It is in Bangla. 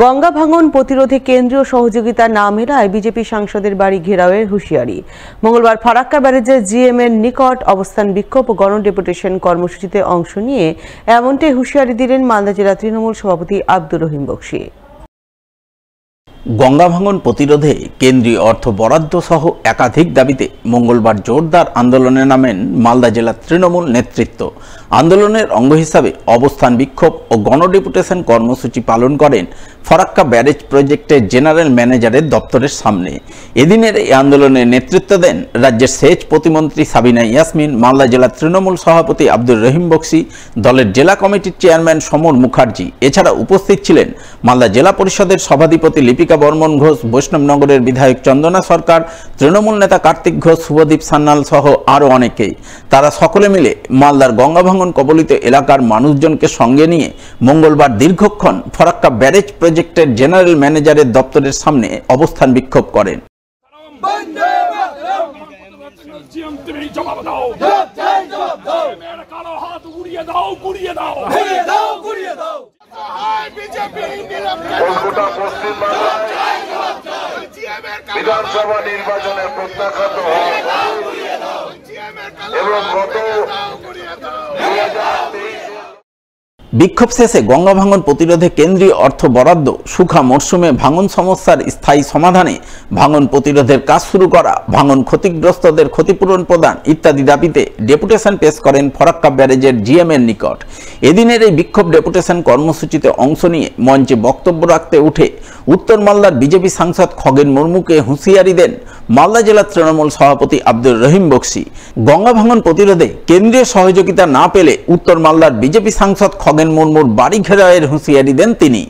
গঙ্গা ভাঙন প্রতিরোধে কেন্দ্রীয় সহযোগিতা না মেলায় বিজেপি সাংসদের বাড়ি ঘেরাওয়ের হুঁশিয়ারি। মঙ্গলবার ফারাক্কা ব্যারেজের জিএম এর নিকট অবস্থান বিক্ষোভ ও গণডেপুটেশন কর্মসূচিতে অংশ নিয়ে এমনটাই হুঁশিয়ারি দিলেন মালদা জেলা তৃণমূল সভাপতি আব্দুর রহিম বক্সী। গঙ্গা ভাঙন প্রতিরোধে কেন্দ্রীয় অর্থ বরাদ্দ সহ একাধিক দাবিতে মঙ্গলবার জোরদার আন্দোলনে নামেন মালদা জেলার তৃণমূল নেতৃত্ব। আন্দোলনের অঙ্গ হিসাবে অবস্থান বিক্ষোভ ও গণডেপুটেশন কর্মসূচি পালন করেন ফারাক্কা ব্যারেজ প্রজেক্টের জেনারেল ম্যানেজারের দপ্তরের সামনে। এদিনের এই আন্দোলনে নেতৃত্ব দেন রাজ্যের সেচ প্রতিমন্ত্রী সাবিনা ইয়াসমিন, মালদা জেলার তৃণমূল সভাপতি আব্দুর রহিম বক্সী, দলের জেলা কমিটির চেয়ারম্যান সমর মুখার্জি। এছাড়া উপস্থিত ছিলেন মালদা জেলা পরিষদের সভাধিপতি লিপিকা বর্মন ঘোষ, বৈষ্ণবনগরের বিধায়ক চন্দনা সরকার, তৃণমূল নেতা কার্তিক ঘোষ, শুভদীপ সান্যাল সহ আরও অনেকেই। তারা সকলে মিলে মালদার গঙ্গা ভাঙন কবলিত এলাকার মানুষজনকে সঙ্গে নিয়ে মঙ্গলবার দীর্ঘক্ষণ ফারাক্কা ব্যারেজ প্রজেক্টের জেনারেল ম্যানেজারের দপ্তরের সামনে অবস্থান বিক্ষোভ করেন। বিধানসভা নির্বাচনের প্রত্যাখ্যাত এবং গত বিক্ষোভ শেষে গঙ্গা ভাঙন প্রতিরোধে কেন্দ্রীয় অর্থ বরাদ্দ, শুখা মরশুমে ভাঙন সমস্যার স্থায়ী সমাধানে ভাঙন প্রতিরোধের কাজ শুরু করা, ভাঙন ক্ষতিগ্রস্তদের ক্ষতিপূরণ প্রদান ইত্যাদি দাবিতে ডেপুটেশন পেশ করেন ফারাক্কা ব্যারেজের জিএম এর নিকট। এদিনের এই বিক্ষোভ ডেপুটেশন কর্মসূচিতে অংশ নিয়ে মঞ্চে বক্তব্য রাখতে উঠে উত্তর মালদার বিজেপি সাংসদ খগেন মুর্মুকে হুঁশিয়ারি দেন মালদা জেলার তৃণমূল সভাপতি আব্দুর রহিম বক্সী। গঙ্গা ভাঙন প্রতিরোধে কেন্দ্রীয় সহযোগিতা না পেলে উত্তর মালদার বিজেপি সাংসদ খগেন মুর্মুর বাড়ি ঘেরাওয়ের হুঁশিয়ারি দেন তিনি।